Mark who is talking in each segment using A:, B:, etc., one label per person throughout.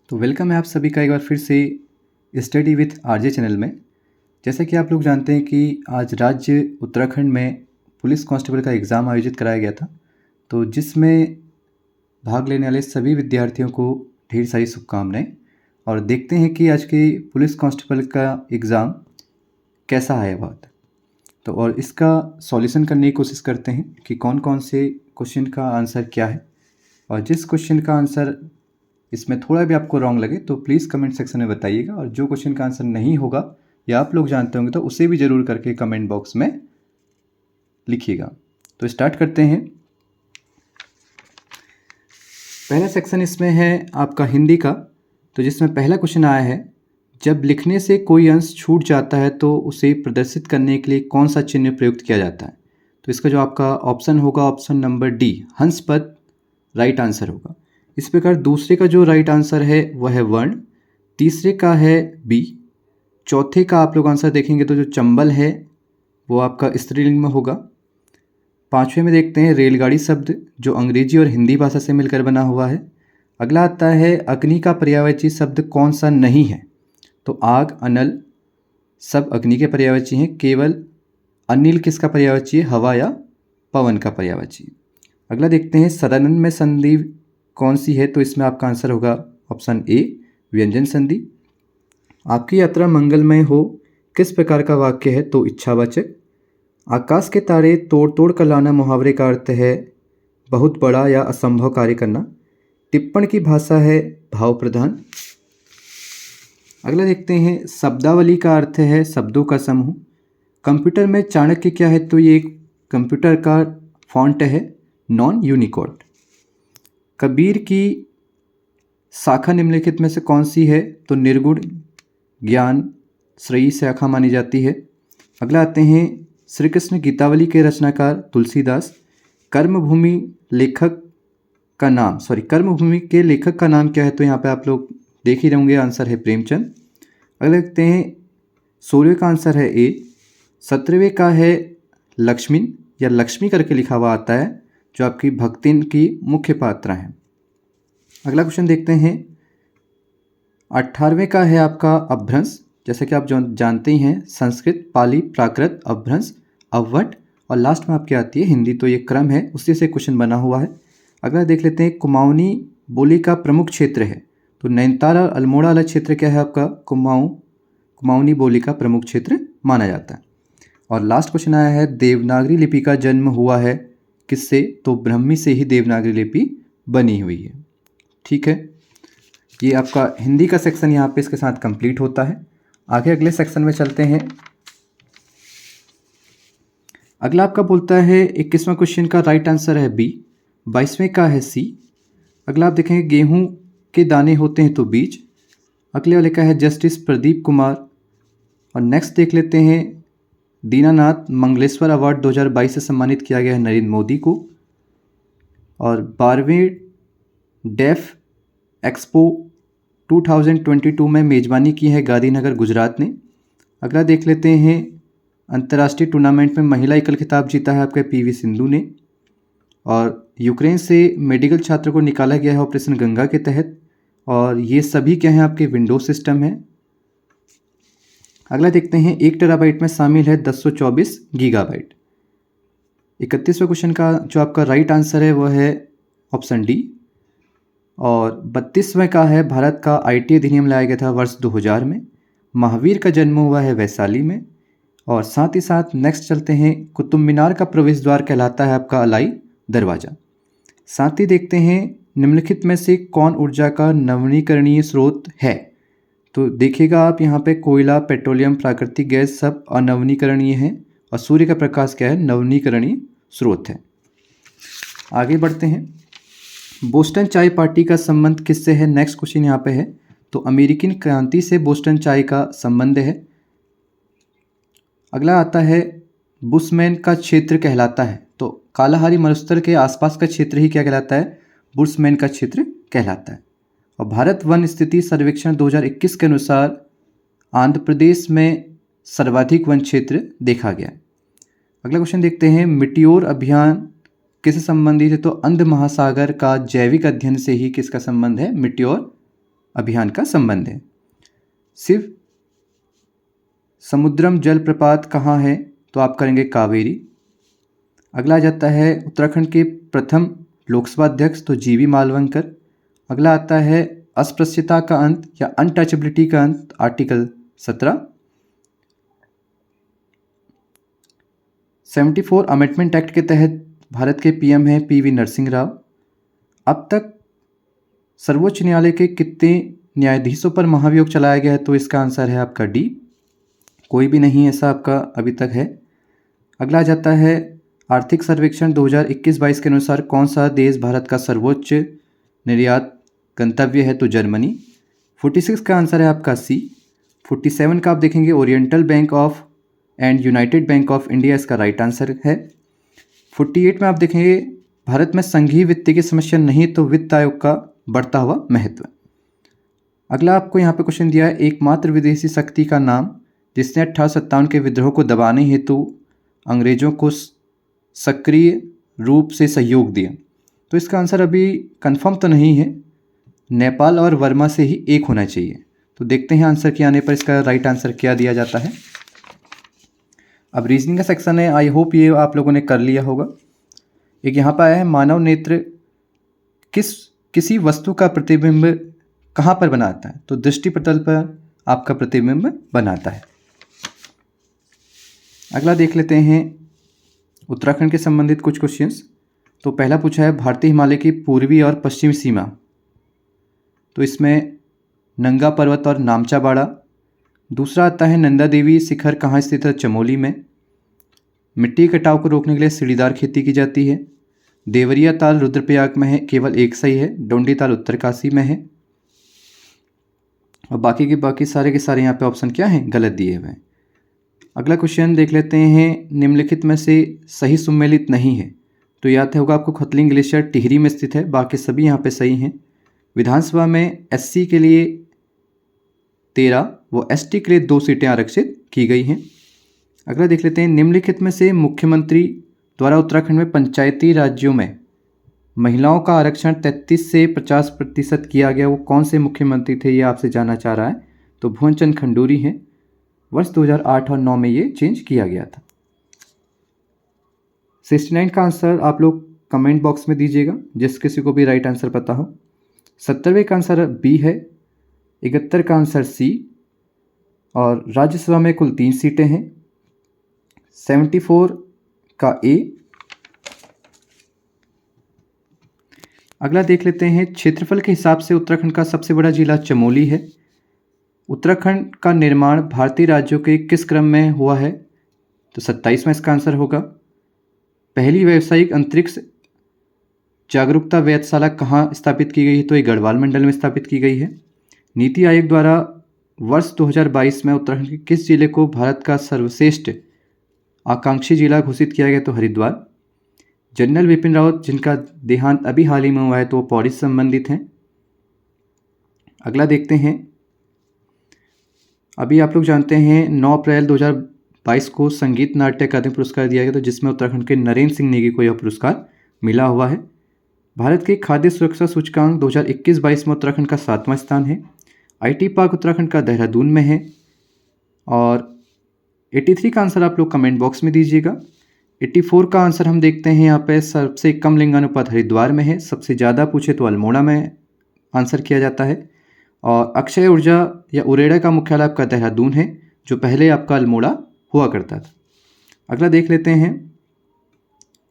A: तो वेलकम है आप सभी का एक बार फिर से स्टडी विथ आरजे चैनल में। जैसा कि आप लोग जानते हैं कि आज राज्य उत्तराखंड में पुलिस कांस्टेबल का एग्ज़ाम आयोजित कराया गया था, तो जिसमें भाग लेने वाले सभी विद्यार्थियों को ढेर सारी शुभकामनाएं। और देखते हैं कि आज के पुलिस कांस्टेबल का एग्ज़ाम कैसा है बहुत। तो और इसका सॉल्यूशन करने की कोशिश करते हैं कि कौन कौन से क्वेश्चन का आंसर क्या है, और जिस क्वेश्चन का आंसर इसमें थोड़ा भी आपको रॉन्ग लगे तो प्लीज़ कमेंट सेक्शन में बताइएगा, और जो क्वेश्चन का आंसर नहीं होगा या आप लोग जानते होंगे तो उसे भी ज़रूर करके कमेंट बॉक्स में लिखिएगा। तो स्टार्ट करते हैं। पहला सेक्शन इसमें है आपका हिंदी का, तो जिसमें पहला क्वेश्चन आया है, जब लिखने से कोई अंश छूट जाता है तो उसे प्रदर्शित करने के लिए कौन सा चिन्ह प्रयुक्त किया जाता है। तो इसका जो आपका ऑप्शन होगा ऑप्शन नंबर डी, हंस पद राइट आंसर होगा। इस प्रकार दूसरे का जो राइट आंसर है वह है वर्ण, तीसरे का है बी, चौथे का आप लोग आंसर देखेंगे तो जो चंबल है वो आपका स्त्रीलिंग में होगा। पांचवें में देखते हैं रेलगाड़ी शब्द, जो अंग्रेजी और हिंदी भाषा से मिलकर बना हुआ है। अगला आता है अग्नि का पर्यायवाची शब्द कौन सा नहीं है। तो आग, अनल सब अग्नि के पर्यायवाची हैं, केवल अनिल किसका पर्यायवाची है, हवा या पवन का पर्यायवाची। अगला देखते हैं सदानंद में संधि कौन सी है। तो इसमें आपका आंसर होगा ऑप्शन ए, व्यंजन संधि। आपकी यात्रा मंगलमय हो किस प्रकार का वाक्य है। तो इच्छावाचक। आकाश के तारे तोड़ तोड़ कर लाना मुहावरे का अर्थ है बहुत बड़ा या असंभव कार्य करना। टिप्पण की भाषा है भाव प्रधान। अगला देखते हैं शब्दावली का अर्थ है शब्दों का समूह। कंप्यूटर में चाणक्य क्या है। तो ये एक कंप्यूटर का फॉन्ट है, नॉन यूनिकोड। कबीर की शाखा निम्नलिखित में से कौन सी है। तो निर्गुण ज्ञान श्रेयी शाखा मानी जाती है। अगला आते हैं श्री कृष्ण गीतावली के रचनाकार तुलसीदास। कर्मभूमि लेखक का नाम, कर्मभूमि के लेखक का नाम क्या है। तो यहाँ पे आप लोग देख ही रहेंगे, आंसर है प्रेमचंद। अगला देखते हैं 16वें का आंसर है ए। 17वें का है लक्ष्मी या लक्ष्मी करके लिखा हुआ आता है, जो आपकी भक्तिन की मुख्य पात्रा है। अगला क्वेश्चन देखते हैं 18वें का है आपका अपभ्रंश। जैसे कि आप जानते ही हैं संस्कृत, पाली, प्राकृत, अपभ्रंश, अववट, और लास्ट में आपकी आती है हिंदी। तो ये क्रम है, उसी से क्वेश्चन बना हुआ है। अगला देख लेते हैं कुमाऊनी बोली का प्रमुख क्षेत्र है। तो नैनीताल और अल्मोड़ा वाला क्षेत्र क्या है आपका, कुमाऊनी बोली का प्रमुख क्षेत्र माना जाता है। और लास्ट क्वेश्चन आया है देवनागरी लिपि का जन्म हुआ है किससे। तो ब्राह्मी से ही देवनागरी लिपि बनी हुई है। ठीक है, ये आपका हिंदी का सेक्शन यहाँ पे इसके साथ कंप्लीट होता है। आगे अगले सेक्शन में चलते हैं। अगला आपका बोलता है 21वां क्वेश्चन का राइट आंसर है बी, 22वें का है सी। अगला आप देखेंगे गेहूं के दाने होते हैं तो बीज। अगले वाले का है जस्टिस प्रदीप कुमार। और नेक्स्ट देख लेते हैं दीनानाथ मंगलेश्वर अवार्ड 2022 से सम्मानित किया गया है नरेंद्र मोदी को। और 12वें डेफ एक्सपो 2022 में मेज़बानी की है गांधीनगर गुजरात ने। अगला देख लेते हैं अंतर्राष्ट्रीय टूर्नामेंट में महिला एकल खिताब जीता है आपके पीवी सिंधु ने। और यूक्रेन से मेडिकल छात्र को निकाला गया है ऑपरेशन गंगा के तहत। और ये सभी क्या हैं आपके विंडोज सिस्टम है। अगला देखते हैं 1 टेराबाइट में शामिल है 1024 गीगाबाइट। 31वें क्वेश्चन का जो आपका राइट आंसर है वह है ऑप्शन डी। और 32वें का है भारत का आईटी अधिनियम लाया गया था वर्ष 2000 में। महावीर का जन्म हुआ है वैशाली में। और साथ ही साथ नेक्स्ट चलते हैं कुतुब मीनार का प्रवेश द्वार कहलाता है आपका अलाई दरवाज़ा। साथ ही देखते हैं निम्नलिखित में से कौन ऊर्जा का नवीकरणीय स्रोत है। तो देखिएगा आप यहाँ पे कोयला, पेट्रोलियम, प्राकृतिक गैस सब अनवीकरणीय है, और सूर्य का प्रकाश क्या है, नवीकरणीय स्रोत है। आगे बढ़ते हैं। बोस्टन चाय पार्टी का संबंध किससे है। नेक्स्ट क्वेश्चन यहाँ पे है। तो अमेरिकन क्रांति से बोस्टन चाय का संबंध है। अगला आता है बुशमैन का क्षेत्र कहलाता है। तो कालाहारी मरुस्थल के आसपास का क्षेत्र ही क्या कहलाता है, बुशमैन का क्षेत्र कहलाता है। और भारत वन स्थिति सर्वेक्षण 2021 के अनुसार आंध्र प्रदेश में सर्वाधिक वन क्षेत्र देखा गया। अगला क्वेश्चन देखते हैं मिटियोर अभियान किससे संबंधित है। तो अंध महासागर का जैविक अध्ययन से ही किसका संबंध है, मिटियोर अभियान का संबंध है। शिव समुद्रम जलप्रपात कहाँ है, तो आप करेंगे कावेरी। अगला आ जाता है उत्तराखंड के प्रथम लोकसभा अध्यक्ष, तो जीवी मालवंकर। अगला आता है अस्पृश्यता का अंत या अनटचेबिलिटी का अंत, आर्टिकल 17। 74 अमेंडमेंट एक्ट के तहत भारत के पीएम हैं पीवी नरसिंह राव। अब तक सर्वोच्च न्यायालय के कितने न्यायाधीशों पर महाभियोग चलाया गया है, तो इसका आंसर है आपका डी, कोई भी नहीं ऐसा आपका अभी तक है। अगला आ जाता है आर्थिक सर्वेक्षण 2021-22 के अनुसार कौन सा देश भारत का सर्वोच्च निर्यात गंतव्य है, तो जर्मनी। 46 का आंसर है आपका सी। 47 का आप देखेंगे oriental bank of and United bank of India, इसका राइट आंसर है। 48 में आप देखेंगे भारत में संघीय वित्त की समस्या नहीं, तो वित्त आयोग का बढ़ता हुआ महत्व। अगला आपको यहाँ पे क्वेश्चन दिया है एकमात्र विदेशी शक्ति का नाम जिसने 1857 के विद्रोह को दबाने हेतु अंग्रेजों को सक्रिय रूप से सहयोग दिया, तो इसका आंसर अभी कंफर्म तो नहीं है, नेपाल और वर्मा से ही एक होना चाहिए। तो देखते हैं आंसर के आने पर इसका राइट आंसर क्या दिया जाता है। अब रीजनिंग का सेक्शन है, आई होप ये आप लोगों ने कर लिया होगा। एक यहाँ पर आया है मानव नेत्र किसी वस्तु का प्रतिबिंब कहाँ पर बनाता है, तो दृष्टि पटल पर आपका प्रतिबिंब बनाता है। अगला देख लेते हैं उत्तराखंड के संबंधित कुछ क्वेश्चंस। तो पहला पूछा है भारतीय हिमालय की पूर्वी और पश्चिमी सीमा, तो इसमें नंगा पर्वत और नामचा बाड़ा। दूसरा आता है नंदा देवी शिखर कहाँ स्थित है, चमोली में। मिट्टी कटाव को रोकने के लिए सीढ़ीदार खेती की जाती है। देवरिया ताल रुद्रप्रयाग में है, केवल एक सही है। डोंडी ताल उत्तरकाशी में है। और बाकी के बाकी सारे के सारे यहाँ पे ऑप्शन क्या हैं, गलत दिए हुए हैं। अगला क्वेश्चन देख लेते हैं निम्नलिखित में से सही सम्मिलित नहीं है, तो याद होगा आपको खतलिंग ग्लेशियर टिहरी में स्थित है, बाकी सभी यहाँ पे सही हैं। विधानसभा में एससी के लिए 13 व एसटी के लिए 2 सीटें आरक्षित की गई हैं। अगला देख लेते हैं निम्नलिखित में से मुख्यमंत्री द्वारा उत्तराखंड में पंचायती राज्यों में महिलाओं का आरक्षण 33 से 50% किया गया, वो कौन से मुख्यमंत्री थे, ये आपसे जानना चाह रहा है। तो भुवन चंद खंडूरी हैं। वर्ष 2008 और 9 में ये चेंज किया गया था। 69 का आंसर आप लोग कमेंट बॉक्स में दीजिएगा जिस किसी को भी राइट आंसर पता हो। 70वें का आंसर बी है। 71 का आंसर सी। और राज्यसभा में कुल 3 सीटें हैं। 74 का ए। अगला देख लेते हैं क्षेत्रफल के हिसाब से उत्तराखंड का सबसे बड़ा जिला चमोली है। उत्तराखंड का निर्माण भारतीय राज्यों के किस क्रम में हुआ है, तो 27वां इसका आंसर होगा। पहली व्यावसायिक अंतरिक्ष जागरूकता वेधशाला कहाँ स्थापित की गई है, तो ये गढ़वाल मंडल में स्थापित की गई है। नीति आयोग द्वारा वर्ष 2022 में उत्तराखंड के किस जिले को भारत का सर्वश्रेष्ठ आकांक्षी जिला घोषित किया गया, तो हरिद्वार। जनरल विपिन रावत जिनका देहांत अभी हाल ही में हुआ है, तो वो पौड़ी से संबंधित हैं। अगला देखते हैं, अभी आप लोग जानते हैं 9 अप्रैल 2022 को संगीत नाट्य अकादमी पुरस्कार दिया गया था, जिसमें उत्तराखंड के नरेंद्र सिंह नेगी को यह पुरस्कार मिला हुआ है। भारत के खाद्य सुरक्षा सूचकांक 2021-22 में उत्तराखंड का 7वां स्थान है। IT पार्क उत्तराखंड का देहरादून में है। और 83 का आंसर आप लोग कमेंट बॉक्स में दीजिएगा। 84 का आंसर हम देखते हैं यहाँ पे सबसे कम लिंगानुपात हरिद्वार में है, सबसे ज़्यादा पूछे तो अल्मोड़ा में आंसर किया जाता है। और अक्षय ऊर्जा या उरेडा का मुख्यालय आपका देहरादून है, जो पहले आपका अल्मोड़ा हुआ करता था। अगला देख लेते हैं,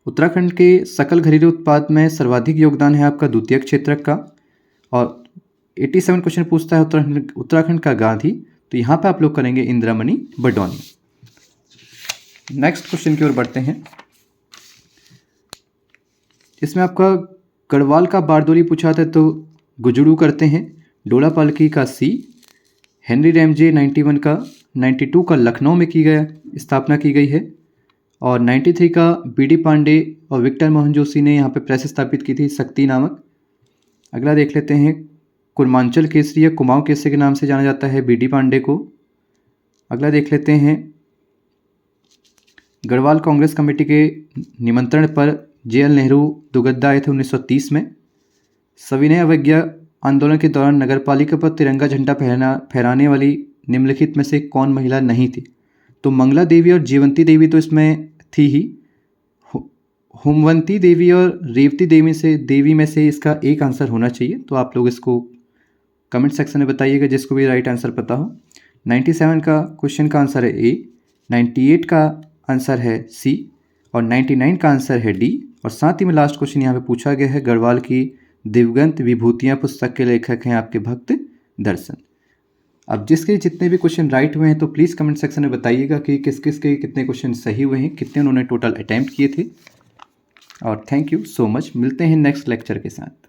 A: उत्तराखंड के सकल घरेलू उत्पाद में सर्वाधिक योगदान है आपका द्वितीयक क्षेत्र का। और 87 क्वेश्चन पूछता है उत्तराखंड का गांधी, तो यहाँ पे आप लोग करेंगे इंदिरामणि बडौनी। नेक्स्ट क्वेश्चन की ओर बढ़ते हैं। इसमें आपका गढ़वाल का बारदोली पूछा था, तो गुजड़ू करते हैं। डोला पालकी का सी। हेनरी रैमजे 91 का 92 का लखनऊ में की गया स्थापना की गई है। और 93 का BD पांडे और विक्टर मोहन जोशी ने यहाँ पे प्रेस स्थापित की थी, शक्ति नामक। अगला देख लेते हैं, कुर्मांचल केसरी या कुमाऊं केसरी के नाम से जाना जाता है BD पांडे को। अगला देख लेते हैं, गढ़वाल कांग्रेस कमेटी के निमंत्रण पर JL नेहरू दुगड्डा आए थे 1930 में। सविनय अवज्ञा आंदोलन के दौरान नगरपालिका पर तिरंगा झंडा फहराने वाली निम्नलिखित में से कौन महिला नहीं थी? तो मंगला देवी और जीवंती देवी तो इसमें थी ही। होमवंती देवी और रेवती देवी में से इसका एक आंसर होना चाहिए। तो आप लोग इसको कमेंट सेक्शन में बताइएगा जिसको भी राइट आंसर पता हो। 97 का क्वेश्चन का आंसर है ए, 98 का आंसर है सी और 99 का आंसर है डी। और साथ ही में लास्ट क्वेश्चन यहाँ पे पूछा गया है, गढ़वाल की दिवगंत विभूतियाँ पुस्तक के लेखक हैं आपके भक्त दर्शन। अब जिसके जितने भी क्वेश्चन राइट हुए हैं तो प्लीज़ कमेंट सेक्शन में बताइएगा कि किस किस के कितने क्वेश्चन सही हुए हैं, कितने उन्होंने टोटल अटैम्प्ट किए थे। और थैंक यू सो मच, मिलते हैं नेक्स्ट लेक्चर के साथ।